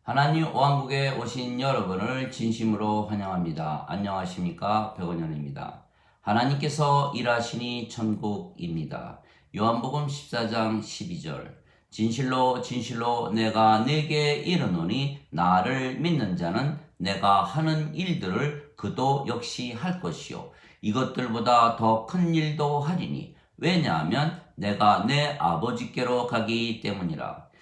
하나님 왕국에 오신 여러분을 진심으로 환영합니다. 안녕하십니까? 백원현입니다. 하나님께서 일하시니 천국입니다. 요한복음 14장 12절 진실로 진실로 내가 네게 이르노니 나를 믿는 자는 내가 하는 일들을 그도 역시 할 것이요 이것들보다 더 큰 일도 하리니 왜냐하면 내가 내 아버지께로 가기 때문이라.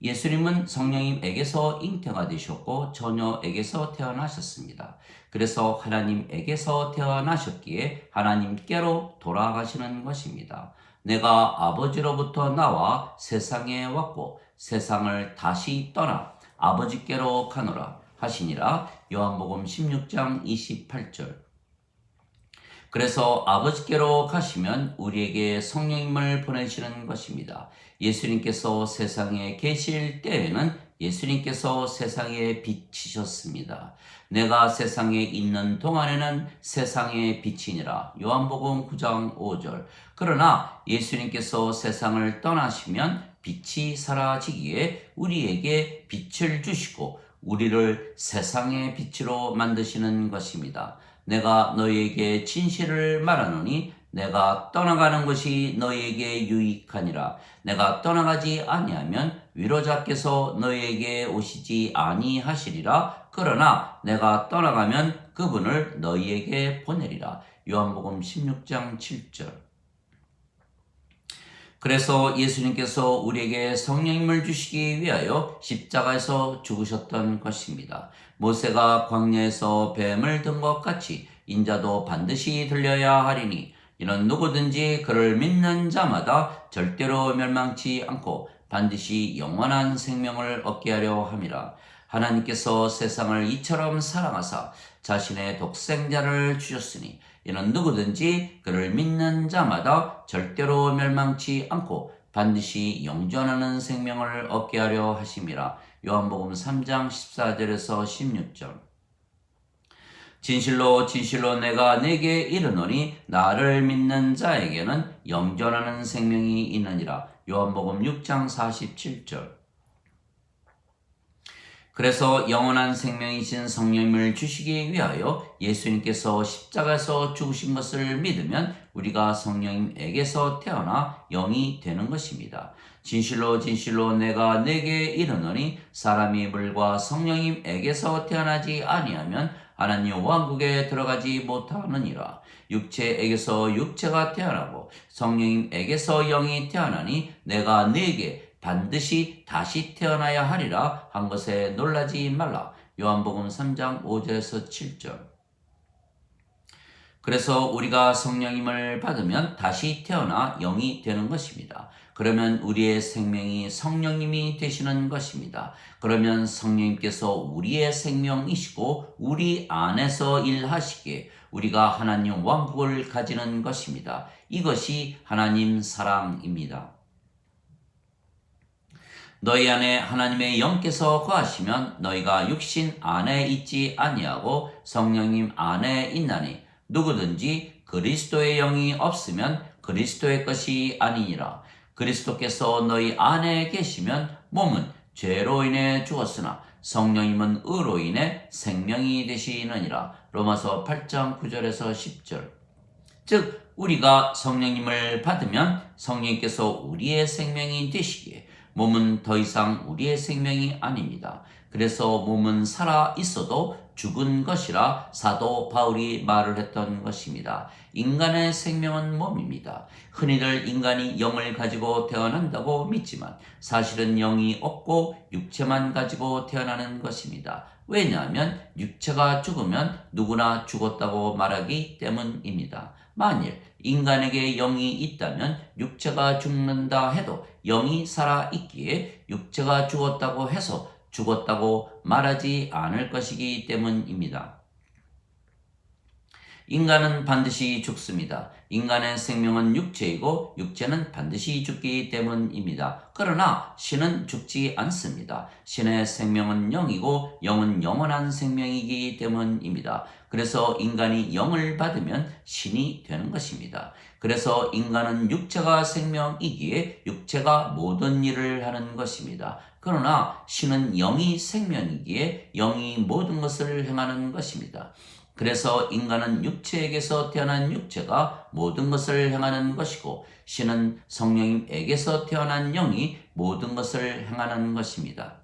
예수님은 성령님에게서 잉태가 되셨고 처녀에게서 태어나셨습니다. 그래서 하나님에게서 태어나셨기에 하나님께로 돌아가시는 것입니다. 내가 아버지로부터 나와 세상에 왔고 세상을 다시 떠나 아버지께로 가노라 하시니라. 요한복음 16장 28절. 그래서 아버지께로 가시면 우리에게 성령님을 보내시는 것입니다. 예수님께서 세상에 계실 때에는 예수님께서 세상에 비치셨습니다. 내가 세상에 있는 동안에는 세상의 빛이니라. 요한복음 9장 5절. 그러나 예수님께서 세상을 떠나시면 빛이 사라지기에 우리에게 빛을 주시고 우리를 세상의 빛으로 만드시는 것입니다. 내가 너희에게 진실을 말하노니 내가 떠나가는 것이 너희에게 유익하니라. 내가 떠나가지 아니하면 위로자께서 너희에게 오시지 아니하시리라. 그러나 내가 떠나가면 그분을 너희에게 보내리라. 요한복음 16장 7절. 그래서 예수님께서 우리에게 성령님을 주시기 위하여 십자가에서 죽으셨던 것입니다. 모세가 광야에서 뱀을 든 것 같이 인자도 반드시 들려야 하리니 이는 누구든지 그를 믿는 자마다 절대로 멸망치 않고 반드시 영원한 생명을 얻게 하려 함이라. 하나님께서 세상을 이처럼 사랑하사 자신의 독생자를 주셨으니 이는 누구든지 그를 믿는 자마다 절대로 멸망치 않고 반드시 영존하는 생명을 얻게 하려 하심이라. 요한복음 3장 14절에서 16절. 진실로 진실로 내가 네게 이르노니 나를 믿는 자에게는 영존하는 생명이 있느니라. 요한복음 6장 47절. 그래서 영원한 생명이신 성령님을 주시기 위하여 예수님께서 십자가에서 죽으신 것을 믿으면 우리가 성령님에게서 태어나 영이 되는 것입니다. 진실로 진실로 내가 네게 이르노니 사람이 물과 성령님에게서 태어나지 아니하면 하나님 왕국에 들어가지 못하느니라. 육체에게서 육체가 태어나고 성령님에게서 영이 태어나니 내가 네게 반드시 다시 태어나야 하리라 한 것에 놀라지 말라. 요한복음 3장 5절에서 7절. 그래서 우리가 성령님을 받으면 다시 태어나 영이 되는 것입니다. 그러면 우리의 생명이 성령님이 되시는 것입니다. 그러면 성령님께서 우리의 생명이시고 우리 안에서 일하시기에 우리가 하나님 왕국을 가지는 것입니다. 이것이 하나님 사랑입니다. 너희 안에 하나님의 영께서 거하시면 너희가 육신 안에 있지 아니하고 성령님 안에 있나니 누구든지 그리스도의 영이 없으면 그리스도의 것이 아니니라. 그리스도께서 너희 안에 계시면 몸은 죄로 인해 죽었으나 성령님은 의로 인해 생명이 되시느니라. 로마서 8장 9절에서 10절. 즉 우리가 성령님을 받으면 성령님께서 우리의 생명이 되시기에 몸은 더 이상 우리의 생명이 아닙니다. 그래서 몸은 살아 있어도 죽은 것이라 사도 바울이 말을 했던 것입니다. 인간의 생명은 몸입니다. 흔히들 인간이 영을 가지고 태어난다고 믿지만 사실은 영이 없고 육체만 가지고 태어나는 것입니다. 왜냐하면 육체가 죽으면 누구나 죽었다고 말하기 때문입니다. 만일 인간에게 영이 있다면 육체가 죽는다 해도 영이 살아있기에 육체가 죽었다고 해서 죽었다고 말하지 않을 것이기 때문입니다. 인간은 반드시 죽습니다. 인간의 생명은 육체이고 육체는 반드시 죽기 때문입니다. 그러나 신은 죽지 않습니다. 신의 생명은 영이고 영은 영원한 생명이기 때문입니다. 그래서 인간이 영을 받으면 신이 되는 것입니다. 그래서 인간은 육체가 생명이기에 육체가 모든 일을 하는 것입니다. 그러나 신은 영이 생명이기에 영이 모든 것을 행하는 것입니다. 그래서 인간은 육체에게서 태어난 육체가 모든 것을 행하는 것이고 신은 성령님에게서 태어난 영이 모든 것을 행하는 것입니다.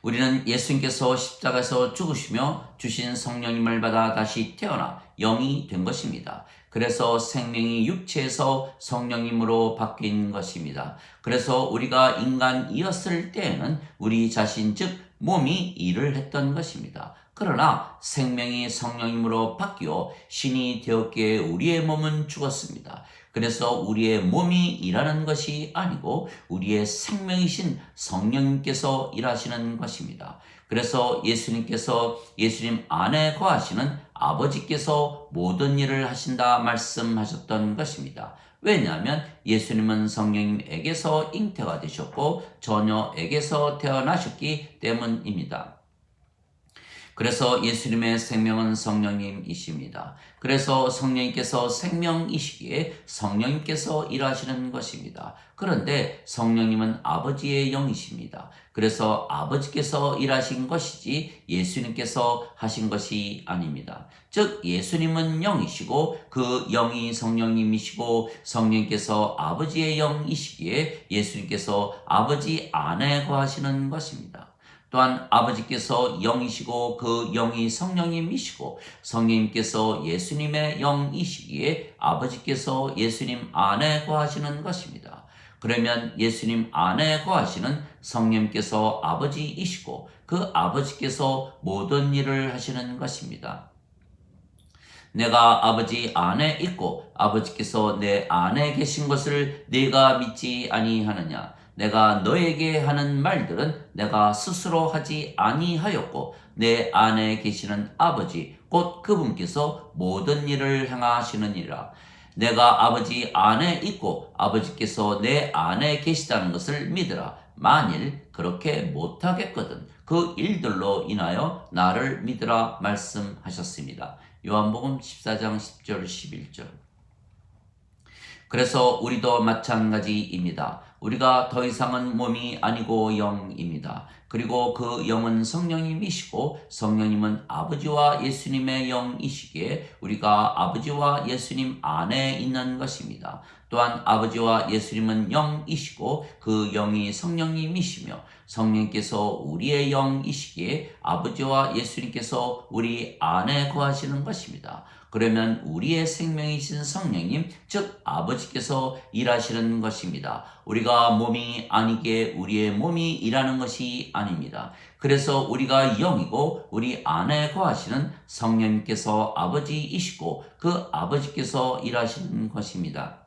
우리는 예수님께서 십자가에서 죽으시며 주신 성령님을 받아 다시 태어나 영이 된 것입니다. 그래서 생명이 육체에서 성령님으로 바뀐 것입니다. 그래서 우리가 인간이었을 때에는 우리 자신 즉 몸이 일을 했던 것입니다. 그러나 생명이 성령님으로 바뀌어 신이 되었기에 우리의 몸은 죽었습니다. 그래서 우리의 몸이 일하는 것이 아니고 우리의 생명이신 성령님께서 일하시는 것입니다. 그래서 예수님께서 예수님 안에 거하시는 아버지께서 모든 일을 하신다 말씀하셨던 것입니다. 왜냐하면 예수님은 성령님에게서 잉태가 되셨고 처녀에게서 태어나셨기 때문입니다. 그래서 예수님의 생명은 성령님이십니다. 그래서 성령님께서 생명이시기에 성령님께서 일하시는 것입니다. 그런데 성령님은 아버지의 영이십니다. 그래서 아버지께서 일하신 것이지 예수님께서 하신 것이 아닙니다. 즉 예수님은 영이시고 그 영이 성령님이시고 성령님께서 아버지의 영이시기에 예수님께서 아버지 안에 거하시는 것입니다. 또한 아버지께서 영이시고 그 영이 성령님이시고 성령님께서 예수님의 영이시기에 아버지께서 예수님 안에 거하시는 것입니다. 그러면 예수님 안에 거하시는 성령님께서 아버지이시고 그 아버지께서 모든 일을 하시는 것입니다. 내가 아버지 안에 있고 아버지께서 내 안에 계신 것을 네가 믿지 아니하느냐? 내가 너에게 하는 말들은 내가 스스로 하지 아니하였고 내 안에 계시는 아버지 곧 그분께서 모든 일을 행하시느니라. 내가 아버지 안에 있고 아버지께서 내 안에 계시다는 것을 믿으라. 만일 그렇게 못하겠거든 그 일들로 인하여 나를 믿으라 말씀하셨습니다. 요한복음 14장 10절 11절. 그래서 우리도 마찬가지입니다. 우리가 더 이상은 몸이 아니고 영입니다. 그리고 그 영은 성령님이시고 성령님은 아버지와 예수님의 영이시기에 우리가 아버지와 예수님 안에 있는 것입니다. 또한 아버지와 예수님은 영이시고 그 영이 성령님이시며 성령님께서 우리의 영이시기에 아버지와 예수님께서 우리 안에 거하시는 것입니다. 그러면 우리의 생명이신 성령님, 즉 아버지께서 일하시는 것입니다. 우리가 몸이 아니기에 우리의 몸이 일하는 것이 아닙니다. 그래서 우리가 영이고 우리 안에 거하시는 성령님께서 아버지이시고 그 아버지께서 일하시는 것입니다.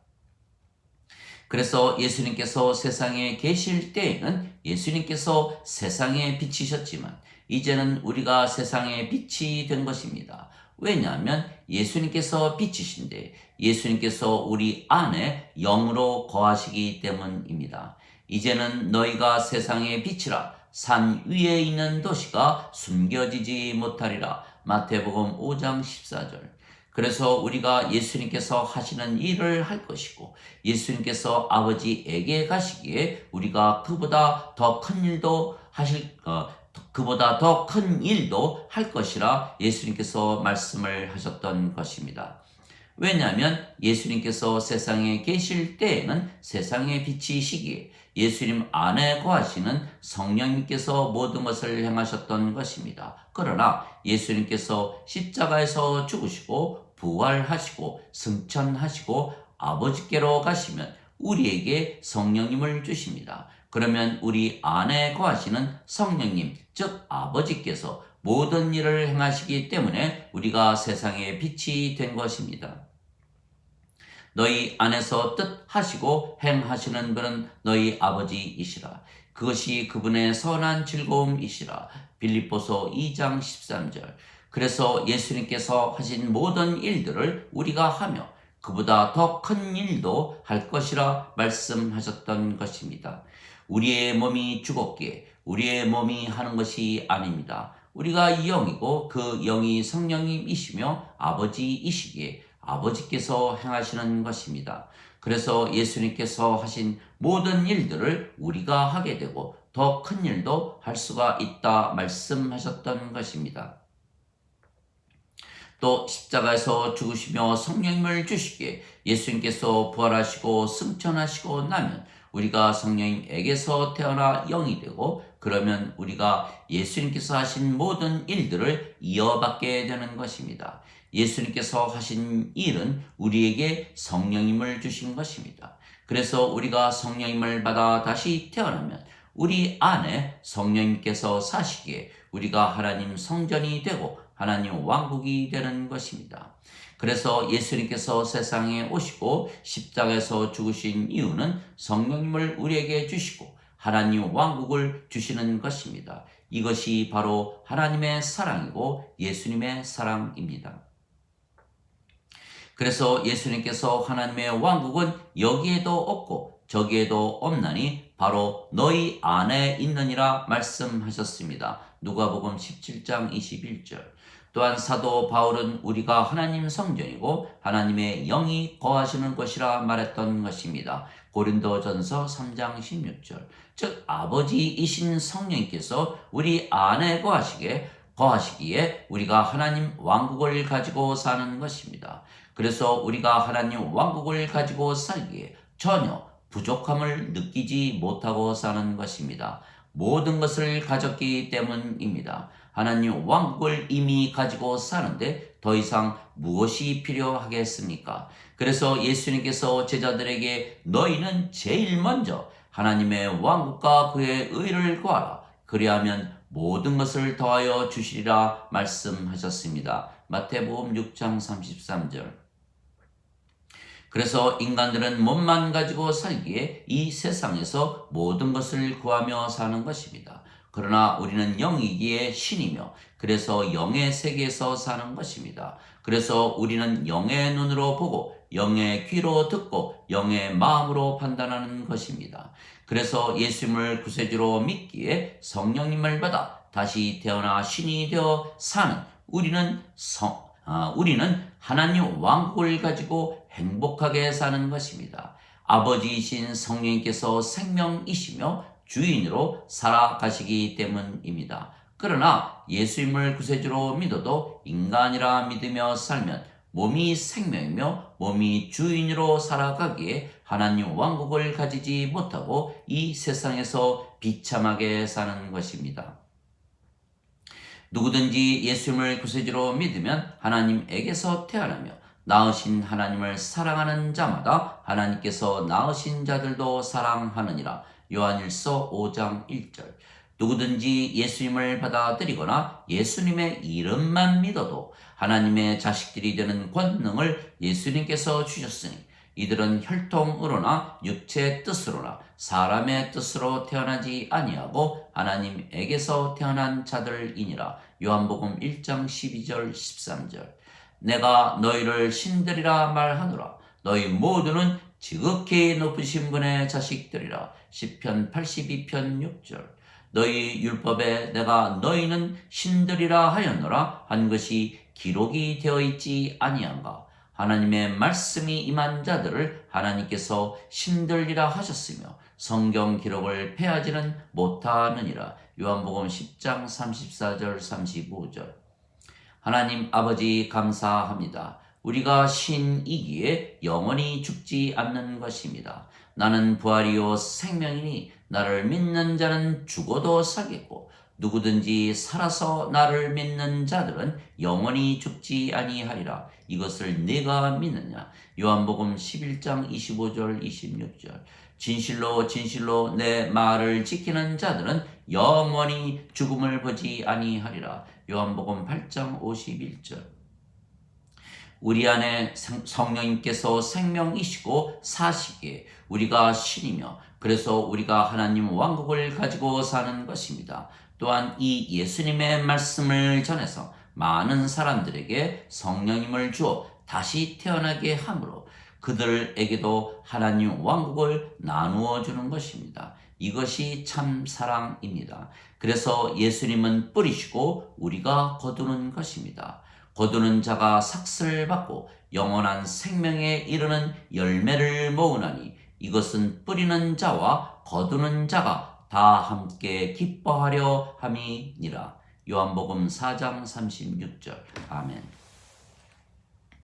그래서 예수님께서 세상에 계실 때에는 예수님께서 세상에 비치셨지만 이제는 우리가 세상의 빛이 된 것입니다. 왜냐하면 예수님께서 빛이신데 예수님께서 우리 안에 영으로 거하시기 때문입니다. 이제는 너희가 세상의 빛이라 산 위에 있는 도시가 숨겨지지 못하리라. 마태복음 5장 14절. 그래서 우리가 예수님께서 하시는 일을 할 것이고 예수님께서 아버지에게 가시기에 우리가 그보다 더 큰 일도 할 것이라 예수님께서 말씀을 하셨던 것입니다. 왜냐하면 예수님께서 세상에 계실 때에는 세상의 빛이시기에 예수님 안에 거하시는 성령님께서 모든 것을 행하셨던 것입니다. 그러나 예수님께서 십자가에서 죽으시고 부활하시고 승천하시고 아버지께로 가시면 우리에게 성령님을 주십니다. 그러면 우리 안에 거하시는 성령님, 즉 아버지께서 모든 일을 행하시기 때문에 우리가 세상의 빛이 된 것입니다. 너희 안에서 뜻하시고 행하시는 분은 너희 아버지이시라. 그것이 그분의 선한 즐거움이시라. 빌립보서 2장 13절. 그래서 예수님께서 하신 모든 일들을 우리가 하며 그보다 더 큰 일도 할 것이라 말씀하셨던 것입니다. 우리의 몸이 죽었기에 우리의 몸이 하는 것이 아닙니다. 우리가 영이고 그 영이 성령님이시며 아버지이시기에 아버지께서 행하시는 것입니다. 그래서 예수님께서 하신 모든 일들을 우리가 하게 되고 더 큰 일도 할 수가 있다 말씀하셨던 것입니다. 또 십자가에서 죽으시며 성령님을 주시기에 예수님께서 부활하시고 승천하시고 나면 우리가 성령님에게서 태어나 영이 되고, 그러면 우리가 예수님께서 하신 모든 일들을 이어받게 되는 것입니다. 예수님께서 하신 일은 우리에게 성령님을 주신 것입니다. 그래서 우리가 성령님을 받아 다시 태어나면 우리 안에 성령님께서 사시기에 우리가 하나님 성전이 되고 하나님 왕국이 되는 것입니다. 그래서 예수님께서 세상에 오시고 십자가에서 죽으신 이유는 성령님을 우리에게 주시고 하나님 왕국을 주시는 것입니다. 이것이 바로 하나님의 사랑이고 예수님의 사랑입니다. 그래서 예수님께서 하나님의 왕국은 여기에도 없고 저기에도 없나니 바로 너희 안에 있느니라 말씀하셨습니다. 누가복음 17장 21절. 또한 사도 바울은 우리가 하나님 성전이고 하나님의 영이 거하시는 것이라 말했던 것입니다. 고린도전서 3장 16절. 즉 아버지이신 성령님께서 우리 안에 거하시기에 우리가 하나님 왕국을 가지고 사는 것입니다. 그래서 우리가 하나님 왕국을 가지고 살기에 전혀 부족함을 느끼지 못하고 사는 것입니다. 모든 것을 가졌기 때문입니다. 하나님 왕국을 이미 가지고 사는데 더 이상 무엇이 필요하겠습니까? 그래서 예수님께서 제자들에게 너희는 제일 먼저 하나님의 왕국과 그의 의를 구하라. 그리하면 모든 것을 더하여 주시리라 말씀하셨습니다. 마태복음 6장 33절. 그래서 인간들은 몸만 가지고 살기에 이 세상에서 모든 것을 구하며 사는 것입니다. 그러나 우리는 영이기에 신이며 그래서 영의 세계에서 사는 것입니다. 그래서 우리는 영의 눈으로 보고 영의 귀로 듣고 영의 마음으로 판단하는 것입니다. 그래서 예수님을 구세주로 믿기에 성령님을 받아 다시 태어나 신이 되어 사는 우리는 하나님 왕국을 가지고 행복하게 사는 것입니다. 아버지이신 성령님께서 생명이시며 주인으로 살아가시기 때문입니다. 그러나 예수님을 구세주로 믿어도 인간이라 믿으며 살면 몸이 생명이며 몸이 주인으로 살아가기에 하나님 왕국을 가지지 못하고 이 세상에서 비참하게 사는 것입니다. 누구든지 예수님을 구세주로 믿으면 하나님에게서 태어나며 낳으신 하나님을 사랑하는 자마다 하나님께서 낳으신 자들도 사랑하느니라. 요한일서 5장 1절. 누구든지 예수님을 받아들이거나 예수님의 이름만 믿어도 하나님의 자식들이 되는 권능을 예수님께서 주셨으니 이들은 혈통으로나 육체의 뜻으로나 사람의 뜻으로 태어나지 아니하고 하나님에게서 태어난 자들이니라. 요한복음 1장 12절 13절. 내가 너희를 신들이라 말하노라. 너희 모두는 지극히 높으신 분의 자식들이라. 시편 82편 6절. 너희 율법에 내가 너희는 신들이라 하였노라 한 것이 기록이 되어 있지 아니한가. 하나님의 말씀이 임한 자들을 하나님께서 신들이라 하셨으며 성경 기록을 폐하지는 못하느니라. 요한복음 10장 34절 35절. 하나님 아버지 감사합니다. 우리가 신이기에 영원히 죽지 않는 것입니다. 나는 부활이요 생명이니 나를 믿는 자는 죽어도 살겠고 누구든지 살아서 나를 믿는 자들은 영원히 죽지 아니하리라. 이것을 네가 믿느냐? 요한복음 11장 25절 26절. 진실로 진실로 내 말을 지키는 자들은 영원히 죽음을 보지 아니하리라. 요한복음 8장 51절. 우리 안에 성령님께서 생명이시고 사시기에 우리가 신이며 그래서 우리가 하나님 왕국을 가지고 사는 것입니다. 또한 이 예수님의 말씀을 전해서 많은 사람들에게 성령님을 주어 다시 태어나게 함으로 그들에게도 하나님 왕국을 나누어 주는 것입니다. 이것이 참 사랑입니다. 그래서 예수님은 뿌리시고 우리가 거두는 것입니다. 거두는 자가 삭슬 받고 영원한 생명에 이르는 열매를 모으나니 이것은 뿌리는 자와 거두는 자가 다 함께 기뻐하려 함이니라. 요한복음 4장 36절. 아멘.